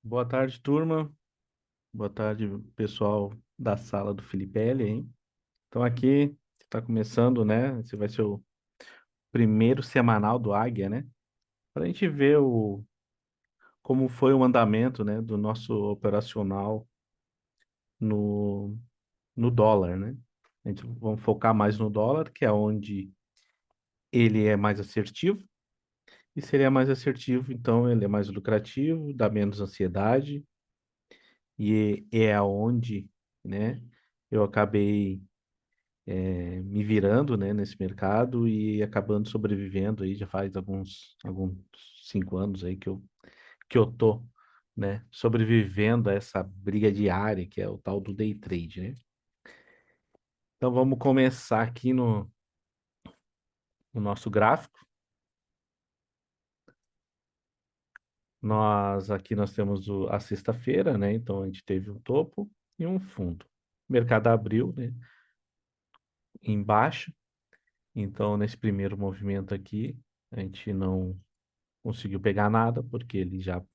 Boa tarde, turma. Boa tarde, pessoal da sala do Filipelli, hein? Então aqui está começando, né? Esse vai ser o primeiro semanal do Águia, né? Para a gente ver como foi o andamento, né, do nosso operacional no, no dólar, né? A gente vamos focar mais no dólar, que é onde ele é mais assertivo. E se ele é mais assertivo, então ele é mais lucrativo, dá menos ansiedade e é aonde, né? Eu acabei me virando, né, nesse mercado e acabando sobrevivendo aí já faz alguns 5 anos aí que eu tô, né, sobrevivendo a essa briga diária que é o tal do day trade, né? Então vamos começar aqui no nosso gráfico. Nós temos a sexta-feira, né? Então a gente teve um topo e um fundo. O mercado abriu, né, em baixa. Então nesse primeiro movimento aqui a gente não conseguiu pegar nada porque ele já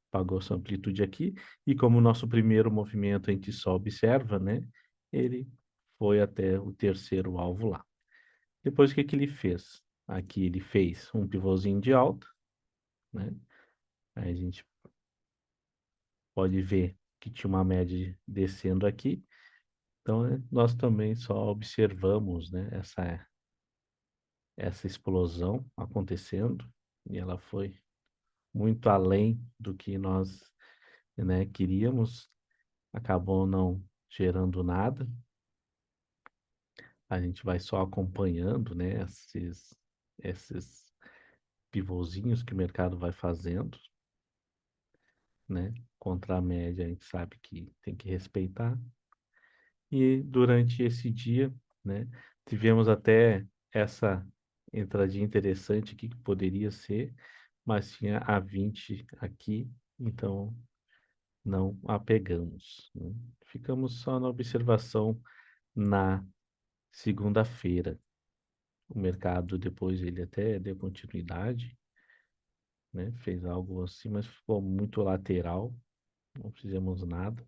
pagou sua amplitude aqui, e como o nosso primeiro movimento a gente só observa, né? Ele foi até o terceiro alvo lá. Depois o que que ele fez? Aqui ele fez um pivôzinho de alta, né? Aí a gente pode ver que tinha uma média descendo aqui. Então, né, nós também só observamos, né, essa explosão acontecendo, e ela foi muito além do que nós, né, queríamos, acabou não gerando nada. A gente vai só acompanhando, né, esses pivôzinhos que o mercado vai fazendo, né? Contra a média, a gente sabe que tem que respeitar. E durante esse dia, né, tivemos até essa entradinha interessante aqui que poderia ser, mas tinha a 20 aqui, então não a pegamos, né? Ficamos só na observação na segunda-feira. O mercado depois ele até deu continuidade, né? Fez algo assim, mas ficou muito lateral, não fizemos nada.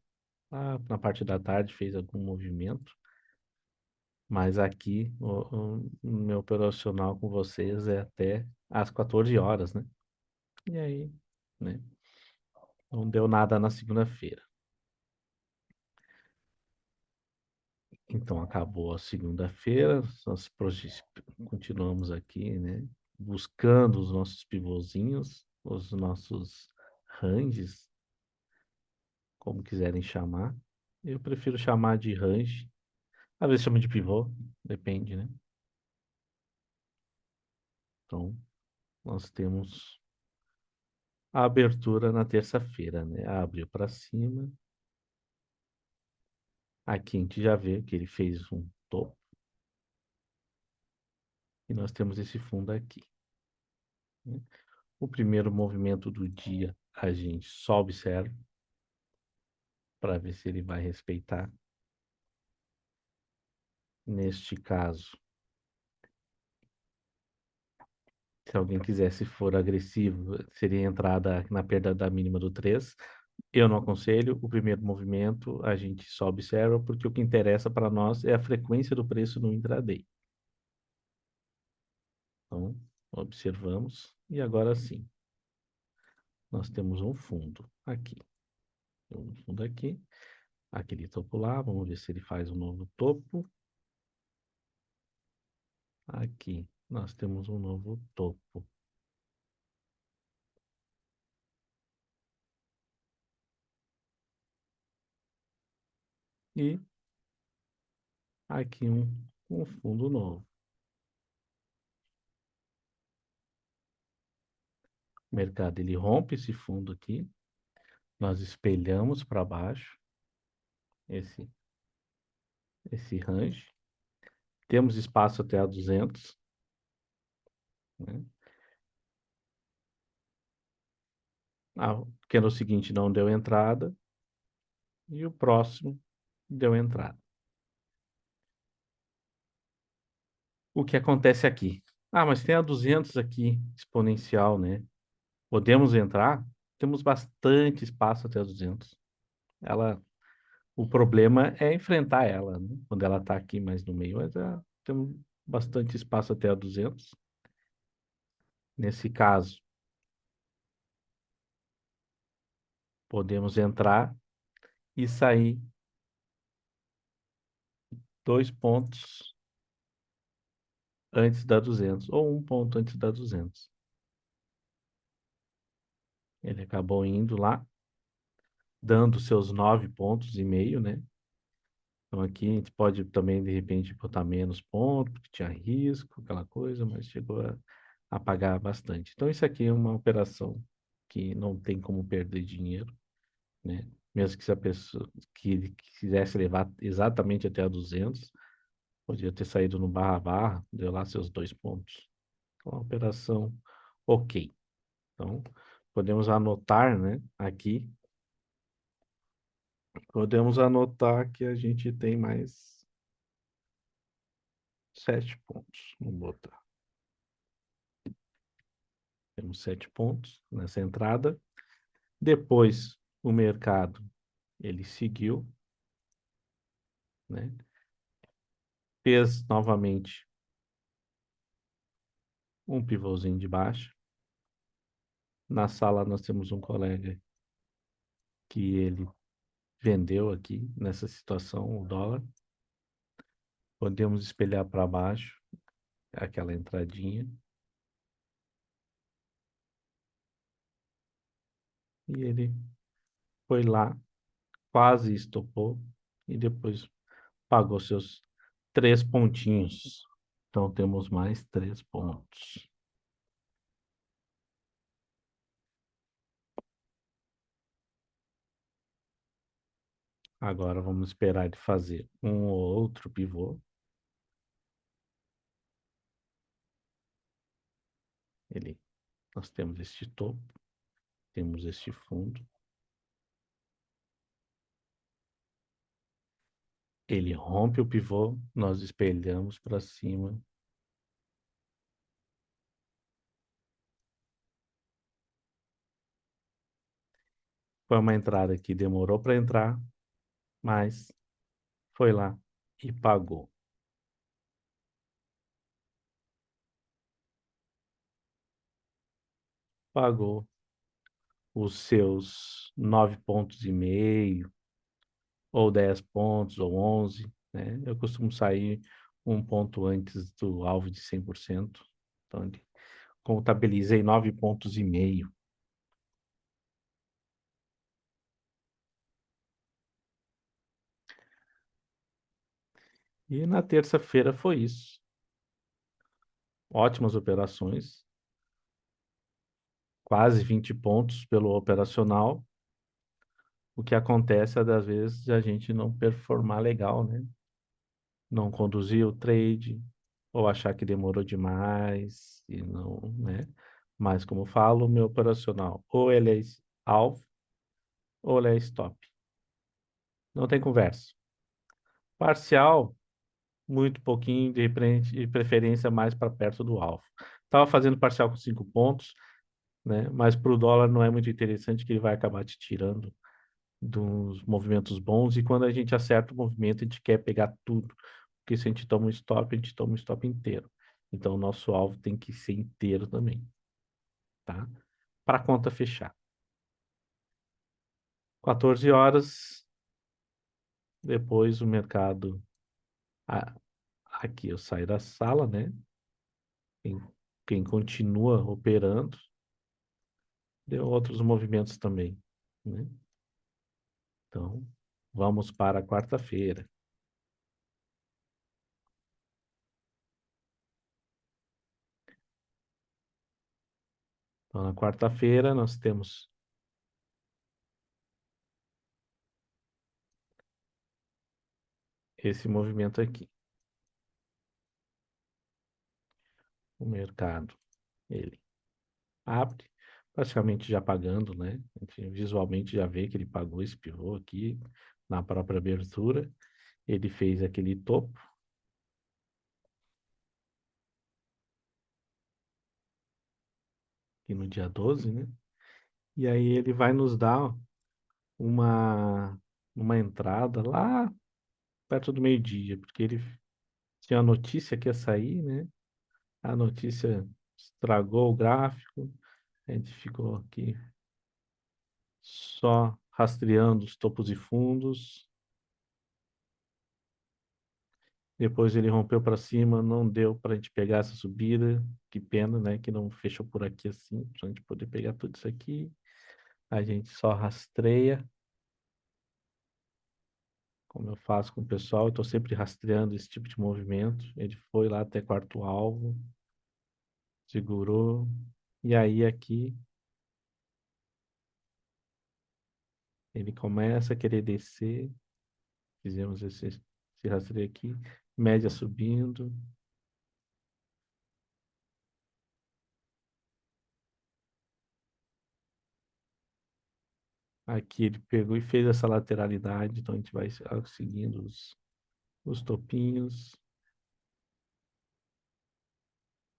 Lá na parte da tarde fez algum movimento, mas aqui o meu operacional com vocês é até às 14 horas, né? E aí, né? Não deu nada na segunda-feira. Então acabou a segunda-feira, continuamos aqui, né? Buscando os nossos pivôzinhos, os nossos ranges, como quiserem chamar. Eu prefiro chamar de range. Às vezes chama de pivô, depende, né? Então, nós temos a abertura na terça-feira, né? Abriu para cima. Aqui a gente já vê que ele fez um topo. E nós temos esse fundo aqui, né? O primeiro movimento do dia a gente só observa para ver se ele vai respeitar. Neste caso, se alguém quisesse for agressivo, seria entrada na perda da mínima do 3. Eu não aconselho. O primeiro movimento a gente só observa porque o que interessa para nós é a frequência do preço no intraday. Então, observamos e agora sim, nós temos um fundo aqui. Um fundo aqui, aquele topo lá, vamos ver se ele faz um novo topo. Aqui, nós temos um novo topo. E aqui um fundo novo. O mercado ele rompe esse fundo aqui, nós espelhamos para baixo esse esse range, temos espaço até a 200, né? Que no seguinte não deu entrada e o próximo deu entrada. O que acontece aqui? Ah, mas tem a 200 aqui, exponencial, né? Podemos entrar? temos bastante espaço até 200. Ela, o problema é enfrentar ela, né? Quando ela está aqui mais no meio, mas temos bastante espaço até a 200. Nesse caso, podemos entrar e sair 2 pontos antes da 200, ou 1 ponto antes da 200. Ele acabou indo lá, dando seus 9,5 pontos, né? Então aqui a gente pode também, de repente, botar menos pontos, porque tinha risco, aquela coisa, mas chegou a pagar bastante. Então isso aqui é uma operação que não tem como perder dinheiro, né? Mesmo que se a pessoa que ele quisesse levar exatamente até a 200, podia ter saído no barra-barra, deu lá seus 2 pontos. Então, uma operação ok. Então, podemos anotar, né, aqui, podemos anotar que a gente tem mais 7 pontos. Vamos botar. Temos 7 pontos nessa entrada. Depois, o mercado, ele seguiu, né? Fez novamente um pivôzinho de baixa. Na sala, nós temos um colega que ele vendeu aqui, nessa situação, o dólar. Podemos espelhar para baixo, aquela entradinha. E ele foi lá, quase estopou, e depois pagou seus 3 pontinhos. Então temos mais 3 pontos. Agora vamos esperar ele fazer um ou outro pivô. Nós temos este topo, temos este fundo. Ele rompe o pivô, nós espelhamos para cima. Foi uma entrada que demorou para entrar, mas foi lá e pagou. Pagou os seus 9,5 pontos, ou 10 pontos, ou 11, né? Eu costumo sair 1 ponto antes do alvo de 100%. Então, contabilizei 9,5 pontos. E na terça-feira foi isso. Ótimas operações, quase 20 pontos pelo operacional. O que acontece é, das vezes, a gente não performar legal, né? Não conduzir o trade, ou achar que demorou demais, e não, né? Mas, como eu falo, o meu operacional, ou ele é alvo, ou ele é stop. Não tem conversa. Parcial, muito pouquinho, de preferência mais para perto do alvo. Estava fazendo parcial com 5 pontos, né? Mas para o dólar não é muito interessante, que ele vai acabar te tirando dos movimentos bons, e quando a gente acerta o movimento, a gente quer pegar tudo, porque se a gente toma um stop, a gente toma um stop inteiro. Então, o nosso alvo tem que ser inteiro também, tá? Para a conta fechar. 14 horas, depois o mercado... ah, aqui eu saio da sala, né? Quem, quem continua operando, deu outros movimentos também, né? Então, vamos para a quarta-feira. Então, na quarta-feira, nós temos esse movimento aqui. O mercado, ele abre, praticamente já pagando, né? A gente visualmente já vê que ele pagou esse pivô aqui na própria abertura. Ele fez aquele topo. E no dia 12, né? E aí ele vai nos dar uma, uma entrada lá perto do meio-dia, porque ele tinha a notícia que ia sair, né? A notícia estragou o gráfico, a gente ficou aqui só rastreando os topos e fundos. Depois ele rompeu para cima, não deu para a gente pegar essa subida. Que pena, né? Que não fechou por aqui assim, para a gente poder pegar tudo isso aqui. A gente só rastreia, como eu faço com o pessoal. Eu estou sempre rastreando esse tipo de movimento. Ele foi lá até quarto alvo, segurou. E aí aqui ele começa a querer descer. Fizemos esse rastreio aqui. Média subindo. Aqui ele pegou e fez essa lateralidade. Então a gente vai seguindo os topinhos.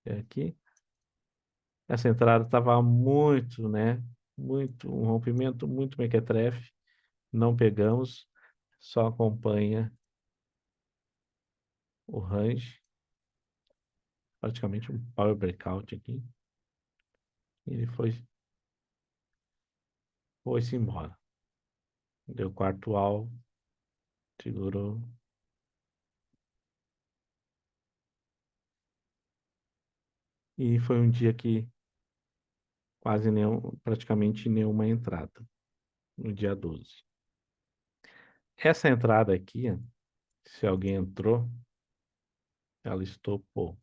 É aqui. Essa entrada estava muito, né? Muito, um rompimento muito mequetrefe. Não pegamos. Só acompanha o range. Praticamente um power breakout aqui. Ele foi-se embora. Deu quarto alvo, segurou. E foi um dia que quase nenhum, praticamente nenhuma entrada, no dia 12. Essa entrada aqui, ó, se alguém entrou, ela estopou.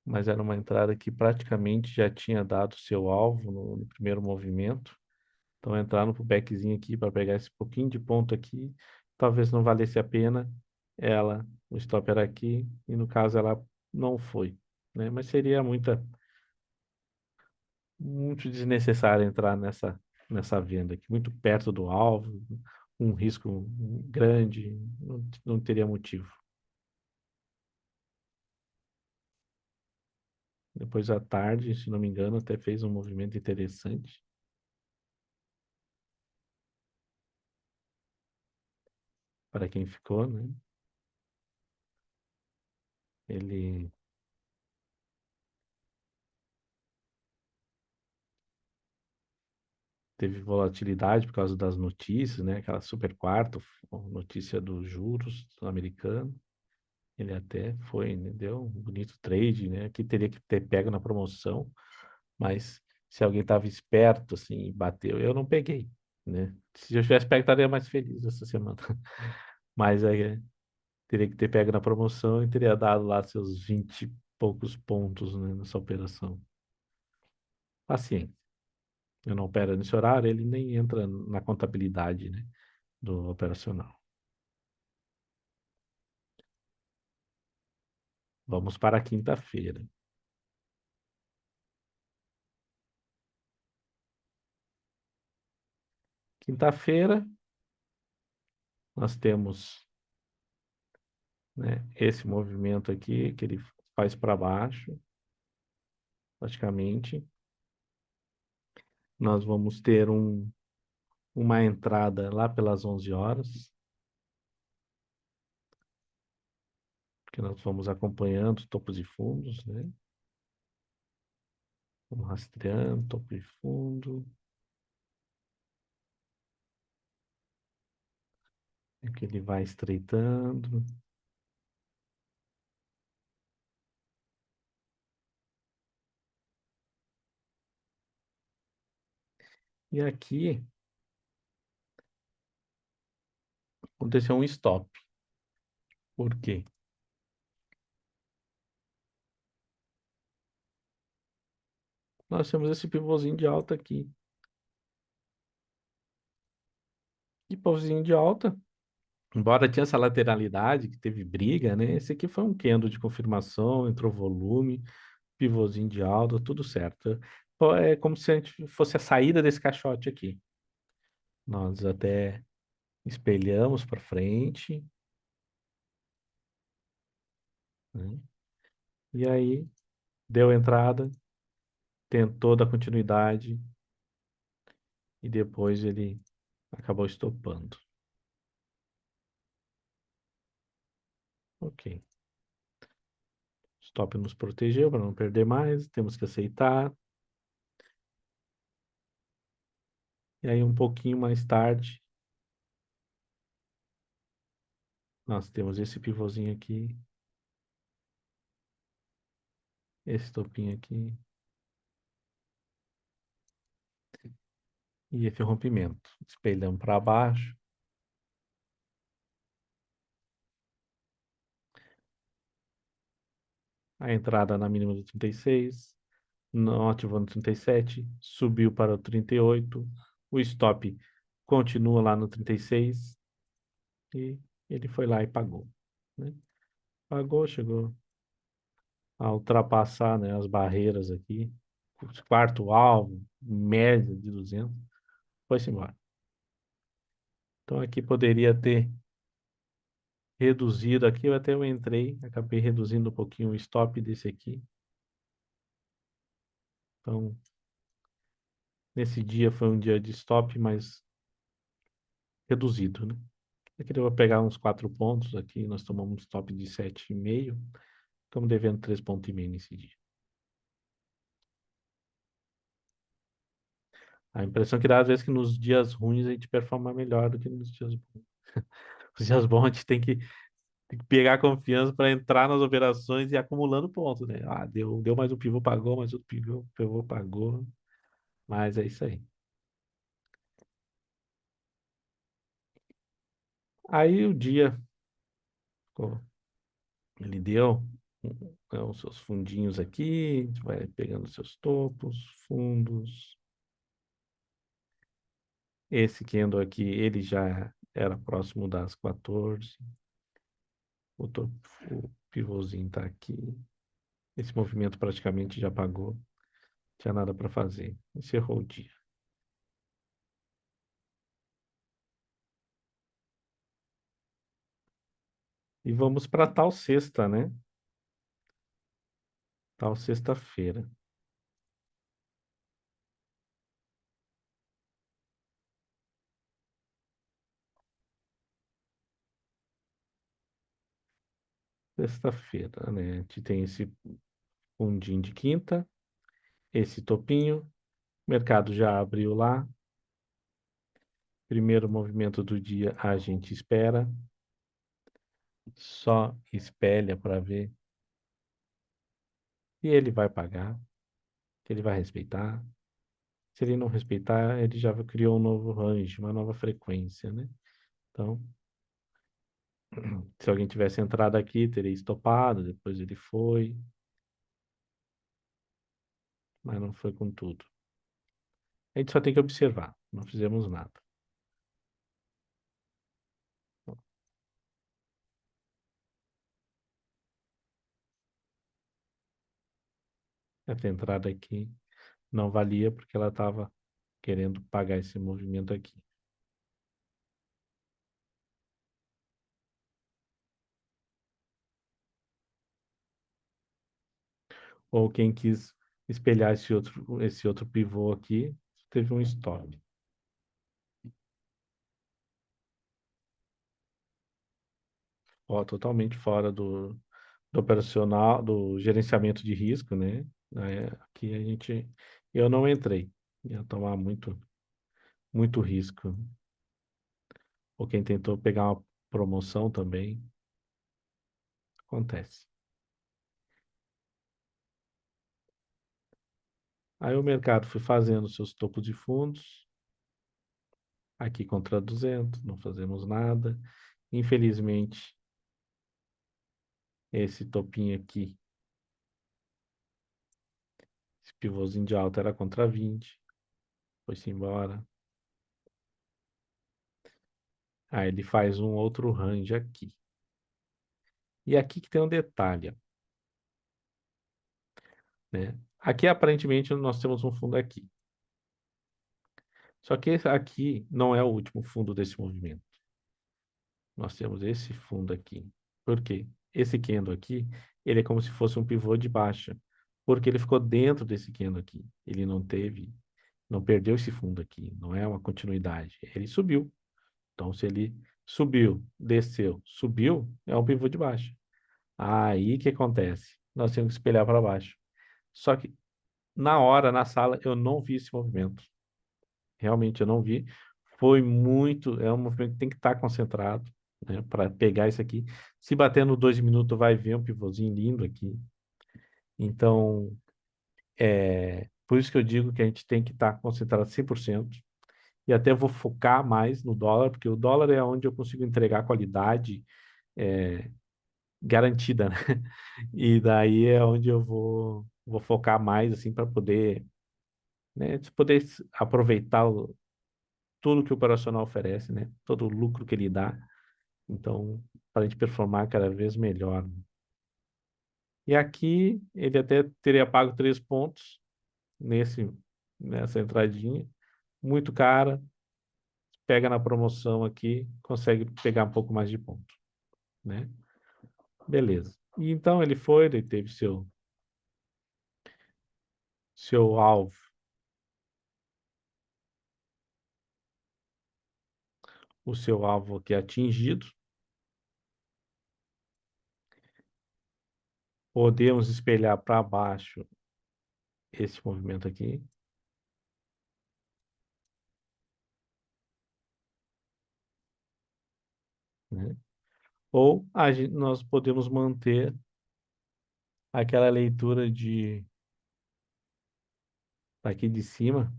Mas era uma entrada que praticamente já tinha dado seu alvo no primeiro movimento. Então, entrando pro backzinho aqui para pegar esse pouquinho de ponto aqui, talvez não valesse a pena. O stop era aqui, e no caso ela não foi, né? Mas seria muito desnecessário entrar nessa venda aqui, muito perto do alvo, um risco grande, não teria motivo. Depois à tarde, se não me engano, até fez um movimento interessante para quem ficou, né? Ele teve volatilidade por causa das notícias, né? Aquela super quarta, notícia dos juros americano. Ele até foi, né? Deu um bonito trade, né? Que teria que ter pego na promoção, mas se alguém estava esperto assim e bateu, eu não peguei, né? Se eu tivesse pego, estaria mais feliz essa semana. Mas aí teria que ter pego na promoção e teria dado lá seus 20 e poucos pontos, né, nessa operação. Paciência. Eu não opero nesse horário, ele nem entra na contabilidade, né, do operacional. Vamos para a quinta-feira. Quinta-feira, nós temos, né, esse movimento aqui, que ele faz para baixo, praticamente. Nós vamos ter uma entrada lá pelas 11 horas, que nós vamos acompanhando topos e fundos, né? Vamos rastreando topo e fundo. Aqui ele vai estreitando. E aqui aconteceu um stop. Por quê? Nós temos esse pivôzinho de alta aqui. E pivôzinho de alta, embora tinha essa lateralidade, que teve briga, né? Esse aqui foi um candle de confirmação, entrou volume, pivôzinho de alta, tudo certo. Pô, é como se a gente fosse a saída desse caixote aqui. Nós até espelhamos para frente, né? E aí deu entrada, tentou dar continuidade e depois ele acabou estopando. Ok. Stop nos protegeu para não perder mais, temos que aceitar. E aí, um pouquinho mais tarde, nós temos esse pivôzinho aqui, esse topinho aqui e esse rompimento. Espelhamos para baixo, a entrada na mínima do 36, não ativou no 37, subiu para o 38, o stop continua lá no 36 e ele foi lá e pagou, né? Pagou, chegou a ultrapassar, né, as barreiras aqui, quarto alvo, média de 200, foi-se embora. Então aqui poderia ter reduzido aqui, eu entrei, acabei reduzindo um pouquinho o stop desse aqui. Então, nesse dia foi um dia de stop, mas reduzido, né? Aqui eu vou pegar uns 4 pontos aqui, nós tomamos um stop de 7,5, estamos devendo 3,5 pontos nesse dia. A impressão que dá às vezes que nos dias ruins a gente performa melhor do que nos dias bons. Os dias bons a gente tem que pegar confiança para entrar nas operações e ir acumulando pontos, né? Ah, deu mais um pivô, pagou, mais outro pivô, pagou. Mas é isso aí. Aí o dia, ó, ele deu os seus fundinhos aqui, a gente vai pegando seus topos, fundos. Esse candle aqui, ele já era próximo das 14. O pivôzinho tá aqui. Esse movimento praticamente já pagou. Não tinha nada para fazer. Encerrou o dia. E vamos para tal sexta, né? Tal sexta-feira. Sexta-feira, né? A gente tem esse fundinho de quinta, esse topinho. O mercado já abriu lá. Primeiro movimento do dia a gente espera. Só espelha para ver se ele vai pagar, se ele vai respeitar. Se ele não respeitar, ele já criou um novo range, uma nova frequência, né? Então, se alguém tivesse entrado aqui, teria estopado, depois ele foi, mas não foi com tudo. A gente só tem que observar, não fizemos nada. Essa entrada aqui não valia porque ela estava querendo pagar esse movimento aqui. Ou quem quis espelhar esse outro pivô aqui, teve um stop. Ó, totalmente fora do operacional, do gerenciamento de risco, né? Aqui eu não entrei, ia tomar muito risco. Ou quem tentou pegar uma promoção também, acontece. Aí o mercado foi fazendo seus topos de fundos, aqui contra 200, não fazemos nada. Infelizmente, esse topinho aqui, esse pivôzinho de alta era contra 20, foi-se embora. Aí ele faz um outro range aqui. E aqui que tem um detalhe, né? Aqui aparentemente nós temos um fundo aqui. Só que esse aqui não é o último fundo desse movimento. Nós temos esse fundo aqui. Por quê? Esse candle aqui, ele é como se fosse um pivô de baixa. porque ele ficou dentro desse candle aqui. Ele não perdeu esse fundo aqui, não é uma continuidade. Ele subiu. Então, se ele subiu, desceu, subiu, é um pivô de baixo. Aí, o que acontece? Nós temos que espelhar para baixo. Só que, na hora, na sala, eu não vi esse movimento. Realmente, eu não vi. Foi muito... É um movimento que tem que estar concentrado, né, para pegar isso aqui. Se bater no 2 minutos, vai ver um pivôzinho lindo aqui. Então, por isso que eu digo que a gente tem que estar concentrado 100%. E até vou focar mais no dólar, porque o dólar é onde eu consigo entregar qualidade garantida, né? E daí é onde eu vou focar mais, assim, para poder, né, poder aproveitar tudo que o operacional oferece, né? Todo o lucro que ele dá. Então, para a gente performar cada vez melhor, né? E aqui ele até teria pago 3 pontos nesse, nessa entradinha. Muito cara, pega na promoção aqui, consegue pegar um pouco mais de ponto, né? Beleza. E então ele teve seu alvo, o seu alvo aqui atingido. Podemos espelhar para baixo esse movimento aqui, né? Ou nós podemos manter aquela leitura daqui de cima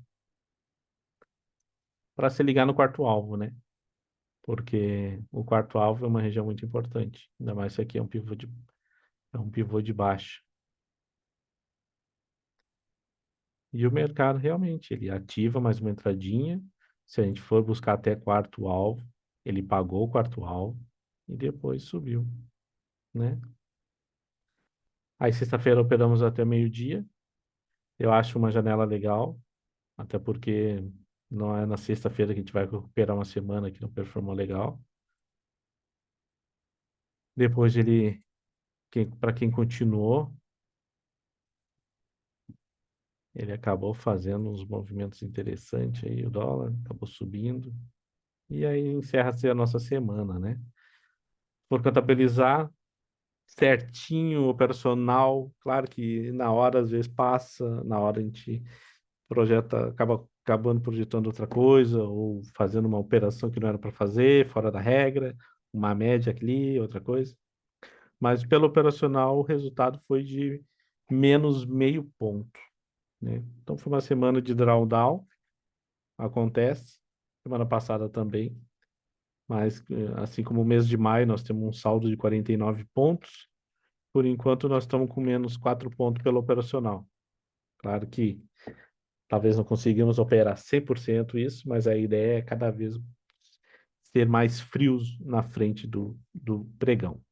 para se ligar no quarto alvo, né? Porque o quarto alvo é uma região muito importante. Ainda mais se aqui é um pivô de baixa. E o mercado realmente, ele ativa mais uma entradinha. Se a gente for buscar até quarto alvo, ele pagou o quarto alvo e depois subiu, né? Aí sexta-feira operamos até meio-dia. Eu acho uma janela legal, até porque não é na sexta-feira que a gente vai recuperar uma semana que não performou legal. Depois para quem continuou, ele acabou fazendo uns movimentos interessantes aí, o dólar acabou subindo. E aí encerra-se a nossa semana, né? Por contabilizar certinho, operacional, claro que na hora às vezes passa, na hora a gente projeta, acaba acabando projetando outra coisa, ou fazendo uma operação que não era para fazer, fora da regra, uma média ali, outra coisa. Mas pelo operacional, o resultado foi de menos meio ponto, né? Então foi uma semana de drawdown, acontece. Semana passada também, mas assim como o mês de maio, nós temos um saldo de 49 pontos. Por enquanto, nós estamos com menos 4 pontos pelo operacional. Claro que talvez não conseguimos operar 100% isso, mas a ideia é cada vez ser mais frios na frente do pregão.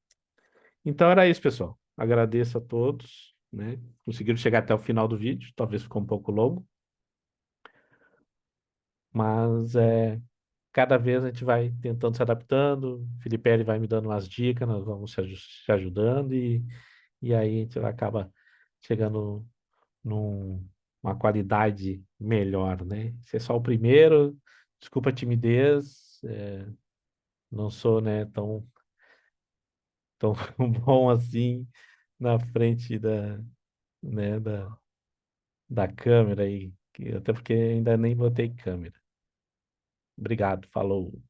Então era isso, pessoal. Agradeço a todos, né? Conseguiram chegar até o final do vídeo, talvez ficou um pouco longo, mas cada vez a gente vai tentando se adaptando. O Felipe vai me dando umas dicas, nós vamos se ajudando e aí a gente acaba chegando numa qualidade melhor, né? Esse é só o primeiro, desculpa a timidez, não sou, né, tão bom assim na frente né, da câmera aí, até porque ainda nem botei câmera. Obrigado, falou.